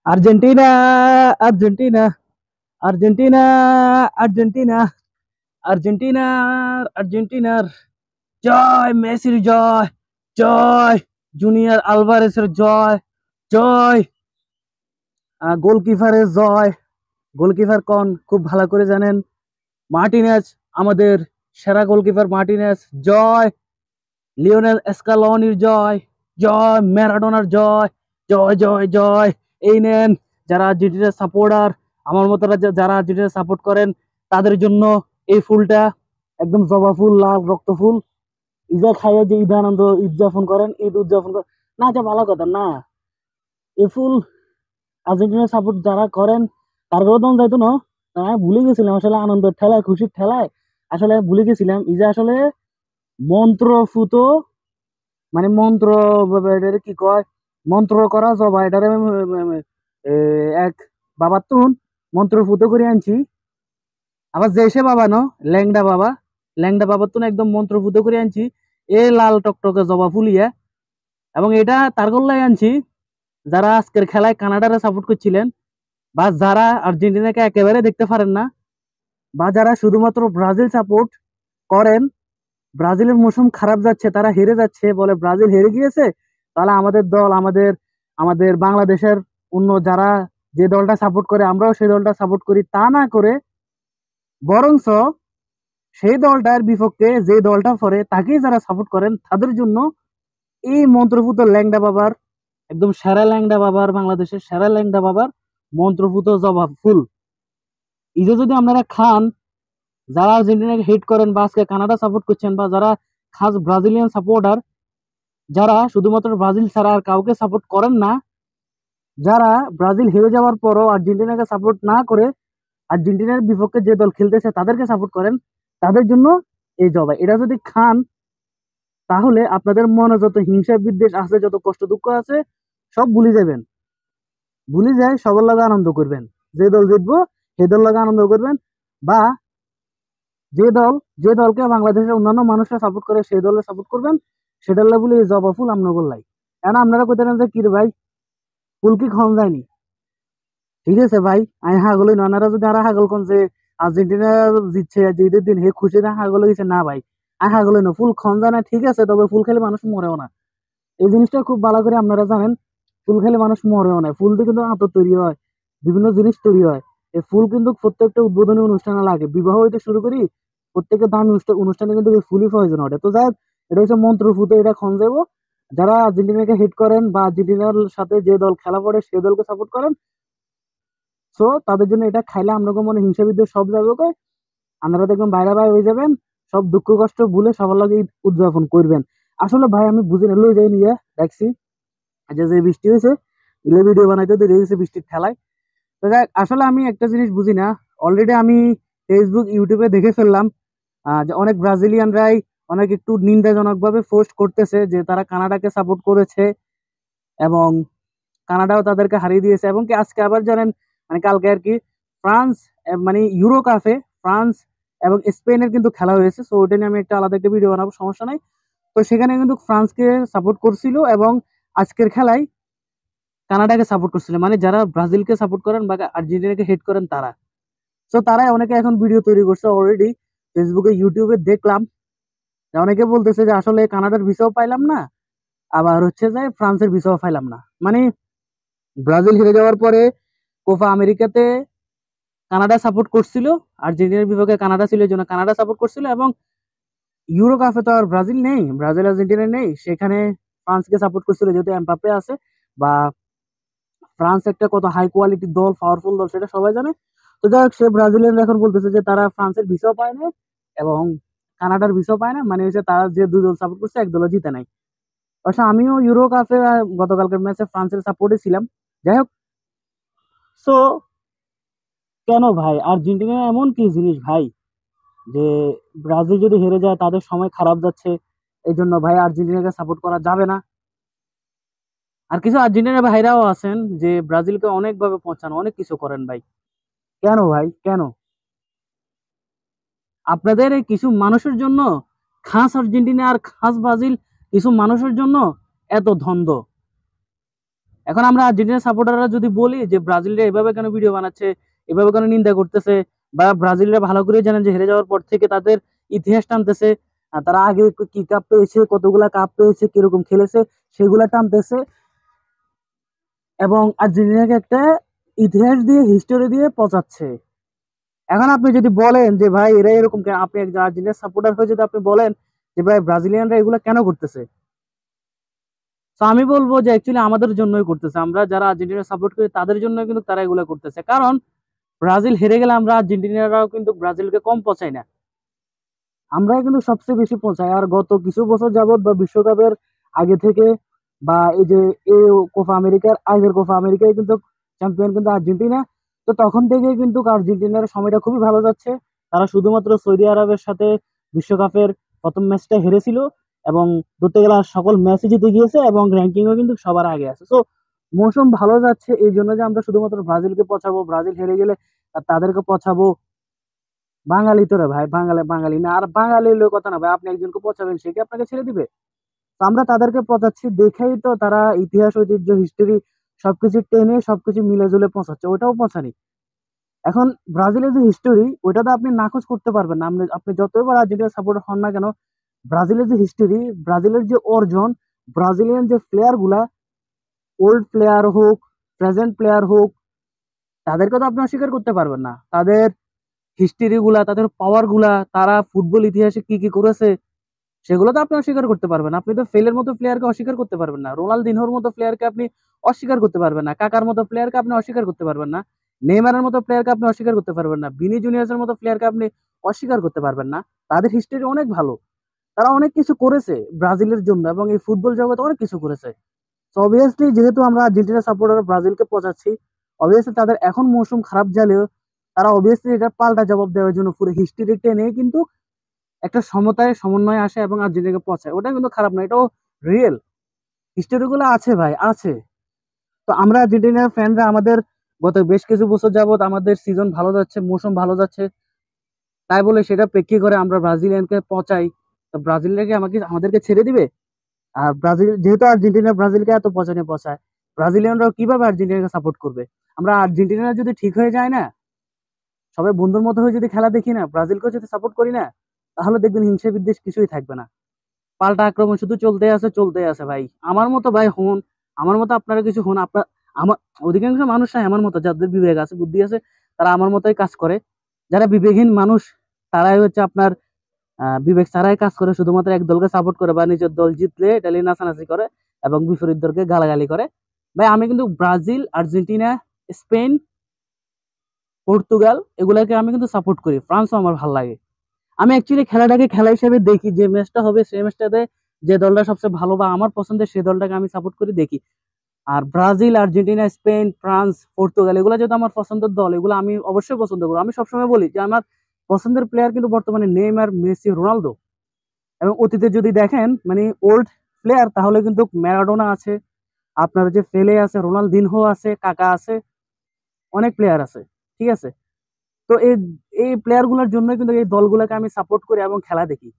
Argentina Argentina Argentina Argentina আর্জেন্টিনার জয়, মেসির জয়, জয় junior আলভারেসের জয়, জয় গোলকিপারের জয়। Goalkeeper কোন খুব ভালো করে জানেন, মার্টিনেজ। আমাদের সেরা গোলকিপার মার্টিনেজ জয়। লিওনেল স্কালোনির জয়, জয় ম্যারাডোনার জয়, জয় জয় জয়। এই নেন যারা আর্জেন্টিনার সাপোর্টার, আমার মতো যারা আর্জেন্টিনা সাপোর্ট করেন, তাদের জন্য এই ফুলটা, একদম জবা ফুল, লাল রক্ত ফুল। ইজা খাইয়ে যে ঈদ আনন্দ উদযাপন করেন, ঈদ উদযাপন করেন, না এটা ভালো কথা না। এই ফুল আর্জেন্টিনা সাপোর্ট যারা করেন তারপরেও তো যাইতো না। আমি ভুলে গেছিলাম আসলে, আনন্দের ঠেলায় খুশির ঠেলায় আসলে ভুলে গেছিলাম এই যে আসলে মন্ত্রফুত, মানে মন্ত্র, এটারে কি কয়, মন্ত্র করা জবা, এটারে এক বাবার তুন মন্ত্রফুত করে আনছি। আবার যে সে বাবা ন, ল্যাংডা বাবা, ল্যাংডা বাবার তুন একদম মন্ত্রফুত করে আনছি এ লাল টকটকে জবা ফুলিয়া। এবং এটা তার গল্লাই আনছি যারা আজকের খেলায় কানাডারে সাপোর্ট করছিলেন, বা যারা আর্জেন্টিনাকে একেবারে দেখতে পারেন না, বা যারা শুধুমাত্র ব্রাজিল সাপোর্ট করেন। ব্রাজিলের মৌসুম খারাপ যাচ্ছে, তারা হেরে যাচ্ছে, বলে ব্রাজিল হেরে গিয়েছে, তাহলে আমাদের দল, আমাদের আমাদের বাংলাদেশের অন্য যারা যে দলটা সাপোর্ট করে আমরাও সেই দলটা সাপোর্ট করি, তা না করে বরঞ্চ সেই দলটার বিপক্ষে যে দলটা পড়ে তাকেই যারা সাপোর্ট করেন, তাদের জন্য এই মন্ত্রপুত ল্যাংডা বাবার, একদম সেরা ল্যাংডা বাবার, বাংলাদেশের সেরা ল্যাংডা বাবার মন্ত্রপুত জবা ফুল। এই যে যদি আপনারা খান, যারা আর্জেন্টিনাকে হিট করেন বা আজকে কানাডা সাপোর্ট করছেন, বা যারা খাস ব্রাজিলিয়ান সাপোর্টার, যারা শুধুমাত্র ব্রাজিল ছাড়া আর কাউকে সাপোর্ট করেন না, যারা ব্রাজিল হেরে যাওয়ার পরও আর্জেন্টিনাকে সাপোর্ট না করে আর্জেন্টিনার বিপক্ষে যে দল খেলতেছে তাদেরকে সাপোর্ট করেন, তাদের জন্য এই জবাই। এটা যদি খান, তাহলে আপনাদের মনে যত হিংসা বিদ্বেষ আছে, যত কষ্ট দুঃখ আছে, সব ভুলে যাবেন। ভুলে যায় সবার লগে আনন্দ করবেন, যে দল জিতবো সেই দল লগে আনন্দ করবেন। বা যে দল, যে দলকে বাংলাদেশের অন্যান্য মানুষরা সাপোর্ট করে সেই দলে সাপোর্ট করবেন। সেটার বলে এই জবা ফুল আপনার গোল্লাই। কেন আপনারা কইতে যে কি রে ভাই, ফুল কি খন যায়নি? ঠিক আছে ভাই, আমি হাগলই না, ওনারা যদি আর হাগল কোন যে আর্জেন্টিনা জিতছে যে ঈদের দিন হে খুশি না, হাগল গেছে না ভাই, আমি হাগলই না, ফুল খন যায় না ঠিক আছে, তবে ফুল খেলে মানুষ মরেও না। এই জিনিসটা খুব ভালো করে আপনারা জানেন, ফুল খেলে মানুষ মরেও না। ফুল দিয়ে কিন্তু আতর তৈরি হয়, বিভিন্ন জিনিস তৈরি হয়। এই ফুল কিন্তু প্রত্যেকটা উদ্বোধনী অনুষ্ঠানে লাগে, বিবাহ হইতে শুরু করি প্রত্যেকটা দামি অনুষ্ঠানে কিন্তু এই ফুলই প্রয়োজন হয়। তো যাই হোক, এটা হচ্ছে মন্ত্রফুত, এটা খন যাবো। যারা আর্জেন্টিনাকে হিট করেন বা আর্জেন্টিনার সাথে যে দল খেলা পড়ে সেই দলকে সাপোর্ট করেন, সো তাদের জন্য এটা খাইলে আপনাকে মনে হিংসা বিদ্বেষ সব যাবে ওকে। আপনারা দেখবেন বাইরে বাইরে হয়ে যাবেন, সব দুঃখ কষ্ট ভুলে সবার লগে ঈদ উদযাপন করবেন। আসলে ভাই আমি বুঝি না, লই যাই নিয়ে দেখছি যে যে বৃষ্টি হয়েছে, ইলে ভিডিও বানাইতে দেরি হয়েছে বৃষ্টির ঠেলায়। তো যাক, আসলে আমি একটা জিনিস বুঝি না, অলরেডি আমি ফেসবুক ইউটিউবে দেখে ফেললাম যে অনেক ব্রাজিলিয়ানরাই অনেক একটু নিন্দাজনক ভাবে পোস্ট করতেছে যে তারা কানাডাকে সাপোর্ট করেছে, এবং কানাডাও তাদেরকে হারিয়ে দিয়েছে। এবং কি আজকে আবার জানেন, মানে কালকে আর কি, ফ্রান্স, মানে ইউরো কাপে ফ্রান্স এবং স্পেনের কিন্তু খেলা হয়েছে। সো ওটা নিয়ে আমি একটা আলাদা একটা ভিডিও বানাবো, সমস্যা নাই। তো সেখানে কিন্তু ফ্রান্সকে সাপোর্ট করছিল, এবং আজকের খেলায় কানাডাকে সাপোর্ট করছিল, মানে যারা ব্রাজিলকে সাপোর্ট করেন বা আর্জেন্টিনাকে হেট করেন তারা। তো তারাই অনেকে এখন ভিডিও তৈরি করছে অলরেডি, ফেসবুকে ইউটিউবে দেখলাম যে অনেকে বলতেছে যে আসলে কানাডার ভিসাও পাইলাম না, আবার হচ্ছে যে ফ্রান্সের ভিসাও পাইলাম না। মানে ব্রাজিল হেরে যাওয়ার পরে কোপা আমেরিকাতে কানাডা সাপোর্ট করছিল, আর্জেন্টিনার বিপক্ষে কানাডা ছিল, এই জন্য কানাডা সাপোর্ট করছিল। এবং ইউরো কাপে তো আর ব্রাজিল নেই, ব্রাজিল আর্জেন্টিনা নেই, সেখানে ফ্রান্সকে সাপোর্ট করছিল যেহেতু এমবাপ্পে আছে। বা ফ্রান্স একটা কত হাই কোয়ালিটির দল, পাওয়ারফুল দল, সেটা সবাই জানে। তো যাই হোক, সে ব্রাজিলিয়ান এখন বলতেছে যে তারা ফ্রান্সের ভিসাও পায় না এবং কানাডার ভিসাও পায় না, মানে হচ্ছে তারা যে দুই দল সাপোর্ট করছে এক দলও জিতে নাই। অবশ্য আমিও ইউরো কাপে গতকালকের ম্যাচে ফ্রান্সের সাপোর্টে ছিলাম। যাই হোক, সো কেন ভাই আর্জেন্টিনা এমন কি জিনিস ভাই, যে ব্রাজিল যদি হেরে যায় তাদের সময় খারাপ যাচ্ছে, এই জন্য ভাই আর্জেন্টিনাকে সাপোর্ট করা যাবে না? আর কিছু আর্জেন্টিনা ভাইরাও আছেন যে ব্রাজিলকে অনেকভাবে পৌঁছান, অনেক কিছু করেন ভাই। কেন ভাই কেন? আপনাদের এই কিছু মানুষের জন্য, খাস আর্জেন্টিনা আর খাস ব্রাজিল, কিছু মানুষের জন্য এত দ্বন্দ্ব? এখন আমরা আর্জেন্টিনার সাপোর্টাররা যদি বলি যে ব্রাজিলরা এভাবে কেন ভিডিও বানাচ্ছে, এভাবে কেন নিন্দা করতেছে, বা ব্রাজিলরা ভালো করে জানেন যে হেরে যাওয়ার পর থেকে তাদের ইতিহাস টানতেছে, তারা আগে কি কাপ পেয়েছে, কতগুলা কাপ পেয়েছে, কিরকম খেলেছে, সেগুলা টানতেছে, এবং আর্জেন্টিনাকে একটা ইতিহাস দিয়ে, হিস্টোরি দিয়ে পচাচ্ছে। এখন আপনি যদি বলেন যে ভাই এরা এরকম কেন, আপনি একজন আর্জেন্টিনার সাপোর্টার হয়ে যদি আপনি বলেন যে ভাই ব্রাজিলিয়ানরা এগুলা কেন করতেছে, তো আমি বলবো যে অ্যাকচুয়ালি আমাদের জন্যই করতেছে। আমরা যারা আর্জেন্টিনা সাপোর্ট করি তাদের জন্য কিন্তু তারা এগুলা করতেছে, কারণ ব্রাজিল হেরে গেলে আমরা আর্জেন্টিনারাও কিন্তু ব্রাজিলকে কম পচাই না, আমরাই কিন্তু সবচেয়ে বেশি পৌঁছাই। আর গত কিছু বছর যাবত বা বিশ্বকাপের আগে থেকে, বা এই যে এই কোপা আমেরিকার আগের কোপা আমেরিকায় কিন্তু চ্যাম্পিয়ন কিন্তু আর্জেন্টিনা। তো তখন থেকে কিন্তু আর্জেন্টিনার সময়টা খুবই ভালো যাচ্ছে। তারা শুধুমাত্র সৌদি আরবের সাথে বিশ্বকাপের প্রথম ম্যাচটা হেরেছিল, এবং ধরতে গেলে আর সকল ম্যাচই জিতে গিয়েছে, এবং র্যাঙ্কিংও কিন্তু সবার আগে আছে। তো মৌসুম ভালো যাচ্ছে, এই জন্য যে আমরা শুধুমাত্র ব্রাজিলকে পছাবো, ব্রাজিল হেরে গেলে তাদেরকে পছাবো, বাঙালি তো রে ভাই, বাঙালি বাঙালি না। আর বাঙালি হলেও কথা না ভাই, আপনি একজনকে পচাবেন, সে কি আপনাকে ছেড়ে দিবে? তো আমরা তাদেরকে পচাচ্ছি দেখেই তো তারা ইতিহাস, ঐতিহ্য, হিস্টোরি সবকিছু টেনে সবকিছু মিলে জুলে পচাচ্ছে, ওটাও পচানি। এখন ব্রাজিলের যে হিস্টোরি, ওইটা তো আপনি নাকচ করতে পারবেন না। আপনি আপনি যতবার আর্জেন্টিনার সাপোর্টার হন না কেন, ব্রাজিলের যে হিস্টোরি, ব্রাজিলের যে অর্জন, ব্রাজিলিয়ান যে প্লেয়ার গুলা, ওল্ড প্লেয়ার হোক, প্রেজেন্ট প্লেয়ার হোক, তাদেরকে তো আপনি অস্বীকার করতে পারবেন না। তাদের হিস্ট্রি গুলা, তাদের পাওয়ার গুলা, তারা ফুটবল ইতিহাসে কি কি করেছে, সেগুলো তো আপনি অস্বীকার করতে পারবেন না। আপনি তো ফেলের মতো প্লেয়ারকে অস্বীকার করতে পারবেন না, রোনালদিনহোর মতো প্লেয়ারকে আপনি অস্বীকার করতে পারবেন না, কাকার মতো প্লেয়ারকে আপনি অস্বীকার করতে পারবেন না, নেইমারের মতো প্লেয়ারকে আপনি অস্বীকার করতে পারবেন না, বিনি জুনিয়র্সের মতো প্লেয়ারকে আপনি অস্বীকার করতে পারবেন না। তাদের হিস্ট্রি অনেক ভালো, তারা অনেক কিছু করেছে ব্রাজিলের জন্য, এবং এই ফুটবল জগতে অনেক কিছু করেছে। তো অবভিয়াসলি যেহেতু আমরা আর্জেন্টিনা সাপোর্টার ব্রাজিলকে পচাচ্ছি, অবভিয়াসলি তাদের এখন মৌসুম খারাপ গেলেও তারা অবভিয়াসলি এটা পাল্টা জবাব দেওয়ার জন্য পুরো হিস্ট্রি টেনে কিন্তু একটা সমতায় সমন্বয় আসে এবং আর্জেন্টিনাকে পচায়, ওটা কিন্তু খারাপ না, এটাও রিয়েল। হিস্টোরি গুলো আছে ভাই, আছে। তো আমরা আর্জেন্টিনার ফ্যানরা আমাদের গত বেশ কিছু বছর যাবত আমাদের সিজন ভালো যাচ্ছে, মৌসুম ভালো যাচ্ছে, তাই বলে সেটা প্রেক্ষি করে আমরা ব্রাজিলিয়ানকে পচাই, তো ব্রাজিলিয়ানকে আমাদেরকে ছেড়ে দিবে? আর ব্রাজিল যেহেতু আর্জেন্টিনা ব্রাজিলকে এত পচানে পচায়, ব্রাজিলিয়ানরাও কিভাবে আর্জেন্টিনাকে সাপোর্ট করবে? আমরা আর্জেন্টিনা যদি ঠিক হয়ে যায় না, সবাই বন্ধুর মতো হয়ে যদি খেলা দেখি না, ব্রাজিলকেও যদি সাপোর্ট করি না, তাহলে দেখবেন হিংসা বিদ্বেষ কিছুই থাকবে না, পাল্টা আক্রমণ শুধু চলতে আছে ভাই। আমার মতো ভাই হন, আমার মতো আপনারা কিছু হন। আপনার আমার অধিকাংশ মানুষরাই আমার মতো, যাদের বিবেক আছে, বুদ্ধি আছে, তারা আমার মতোই কাজ করে। যারা বিবেকহীন মানুষ, তারাই হচ্ছে আপনার বিবেক ছাড়াই কাজ করে, শুধুমাত্র এক দলকে সাপোর্ট করে, বা নিজের দল জিতলে এটা নিয়ে নাচানাচি করে এবং বিপরীত দলকে গালাগালি করে। ভাই আমি কিন্তু ব্রাজিল, আর্জেন্টিনা, স্পেন, পর্তুগাল এগুলাকে আমি কিন্তু সাপোর্ট করি, ফ্রান্সও আমার ভালো লাগে। আমি অ্যাকচুয়ালি খেলাটাকে খেলা হিসেবে দেখি, যে ম্যাচটা হবে সেই ম্যাচটাতে যে দলটা সবচেয়ে ভালো বা আমার পছন্দের সেই দলটাকে আমি সাপোর্ট করে দেখি। আর Brazil, Argentina, Spain, France, Portugal এগুলো যেহেতু আমার পছন্দের দল, এগুলো আমি অবশ্যই পছন্দ করবো। আমি সবসময় বলি যে আমার পছন্দের প্লেয়ার কিন্তু বর্তমানে নেইমার, মেসি, রোনালদো। এবং অতীতে যদি দেখেন মানে ওল্ড প্লেয়ার, তাহলে কিন্তু ম্যারাডোনা আছে, আপনার যে ফেলে আছে, রোনালদিনহো আছে, কাকা আছে, অনেক প্লেয়ার আছে, ঠিক আছে। তো এই এই প্লেয়ার গুলোর জন্য কিন্তু এই দলগুলোকে আমি সাপোর্ট করি এবং খেলা দেখি।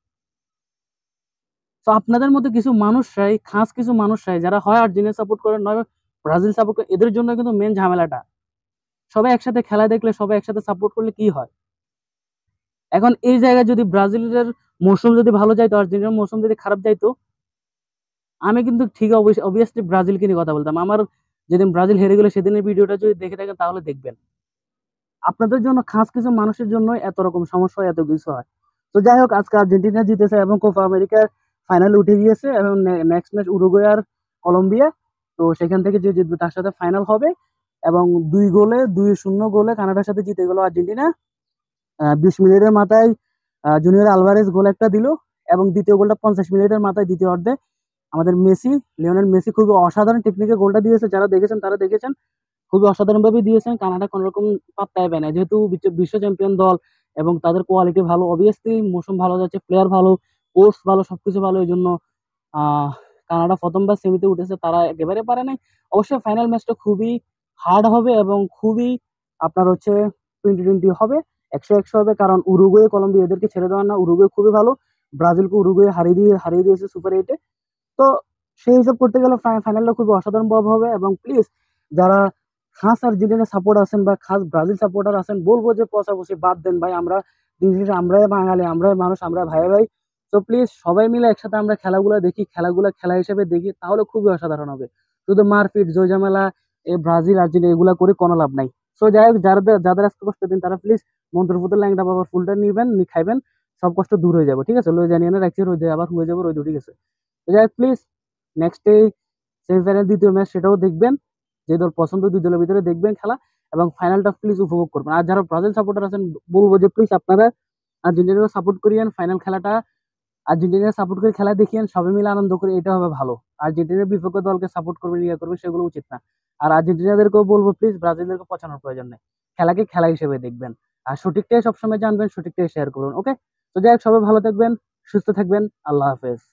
তো আপনাদের মধ্যে কিছু মানুষরাই, খাস কিছু মানুষরাই, যারা হয় আর্জেন্টিনা সাপোর্ট করে, নয় ব্রাজিল সাপোর্ট করে, এদের জন্য কিন্তু মেন ঝামেলাটা। সবাই একসাথে খেলা দেখলে, সবাই একসাথে সাপোর্ট করলে কি হয়? এখন এই জায়গায় যদি ব্রাজিলের মৌসুম যদি ভালো যাইতো, আর্জেন্টিনার মৌসুম যদি খারাপ যাইতো, আমি কিন্তু ঠিক অবভিয়াসলি ব্রাজিলকে নিয়ে কথা বলতাম। আমার যেদিন ব্রাজিল হেরে গেল সেদিনের ভিডিওটা যদি দেখে থাকেন তাহলে দেখবেন। আপনাদের জন্য, খাস কিছু মানুষের জন্য এত রকম সমস্যা হয়, এত কিছু হয়। তো যাই হোক, আজকে আর্জেন্টিনা জিতেছে এবং কোপা আমেরিকার ফাইনালে উঠে গিয়েছে, এবং নেক্সট ম্যাচ উরুগুয়ে আর কলম্বিয়া। তো সেখান থেকে যে জিতবে তার সাথে ফাইনাল হবে, এবং 2-0 গোলে কানাডার সাথে জিতে গেল আর্জেন্টিনা। 20 মিনিটের মাথায় জুনিয়র আলভারেজ গোল একটা দিল, এবং দ্বিতীয় গোলটা 50 মিনিটের মাথায়, দ্বিতীয় অর্ধে আমাদের মেসি, লিওনেল মেসি খুবই অসাধারণ টেকনিকে গোলটা দিয়েছে, যারা দেখেছেন তারা দেখেছেন, খুবই অসাধারণ ভাবে দিয়েছেন। কানাডা কোন রকম পাত্তায় পায় না, যেহেতু বিশ্ব চ্যাম্পিয়ন দল এবং তাদের কোয়ালিটি ভালো, অবভিয়াসলি মৌসুম ভালো যাচ্ছে, প্লেয়ার ভালো, কোচ ভালো, সবকিছু ভালো, এই জন্য আহ কানাডা প্রথমবার সেমিতে উঠেছে, তারা একেবারে পারে নাই। অবশ্যই ফাইনাল ম্যাচটা খুবই হার্ড হবে এবং খুবই আপনার হচ্ছে 20-20 হবে, 100-100 হবে, কারণ উরুগুয়ে কলম্বিয়া এদেরকে ছেড়ে দেওয়ার না, উরুগুয়ে খুবই ভালো, ব্রাজিলকে উরুগুয়ে হারিয়ে দিয়েছে সুপার এইটে। তো সেই হিসাব করতে গেলে ফাইনালটা খুবই অসাধারণ ভাবে হবে। এবং প্লিজ যারা খাস আর্জেন্টিনা সাপোর্ট আছেন বা খাস ব্রাজিল সাপোর্টার আছেন, বলবো যে পচাপচি বাদ দেন ভাই। আমরা দিন শেষে আমরাই বাঙালি, আমরাই মানুষ, আমরা ভাই ভাই। তো প্লিজ সবাই মিলে একসাথে আমরা খেলাগুলো দেখি, খেলাগুলো খেলা হিসেবে দেখি, তাহলে খুবই অসাধারণ হবে। শুধু মারপিট জয়ঝামেলা এই ব্রাজিল আর্জেন্টিনা এগুলা করে কোনো লাভ নাই। সো যাই হোক, যাদের যাদের আজকে কষ্ট দিন তারা প্লিজ মন্ত্রপুতুল ল্যাংটা বাবার ফুলটা নিবেন, খাইবেন, সব কষ্ট দূর হয়ে যাবে, ঠিক আছে? লই জানিয়ে না রাখছি, রোদে আবার হয়ে যাবে রোদ, ঠিক আছে? তো যাই হোক প্লিজ, নেক্সট ডে সেমিফাইনাল দ্বিতীয় ম্যাচ সেটাও দেখবেন, যে দল পছন্দ দুই দলের ভিতরে দেখবেন খেলা, এবং ফাইনালটা প্লিজ উপভোগ করবেন। আর যারা ব্রাজিল সাপোর্টার আছেন বলবো যে প্লিজ আপনারা আর্জেন্টিনাকে সাপোর্ট করিয়েন, ফাইনাল খেলাটা আর্জেন্টিনা সাপোর্ট করে খেলা দেখিয়েন, সবাই মিলে আনন্দ করে, এটা হবে ভালো। আর্জেন্টিনার বিপক্ষ দলকে সাপোর্ট করবেন, ইয়ে করবেন, সেগুলো উচিত না। আর আর্জেন্টিনাদেরকেও বলবো প্লিজ ব্রাজিলদেরকে পছানোর প্রয়োজন নেই, খেলাকে খেলা হিসেবে দেখবেন। আর সঠিকটাই সবসময় জানবেন, সঠিকটাই শেয়ার করবেন, ওকে? তো যাই হোক, সবাই ভালো থাকবেন, সুস্থ থাকবেন, আল্লাহ হাফেজ।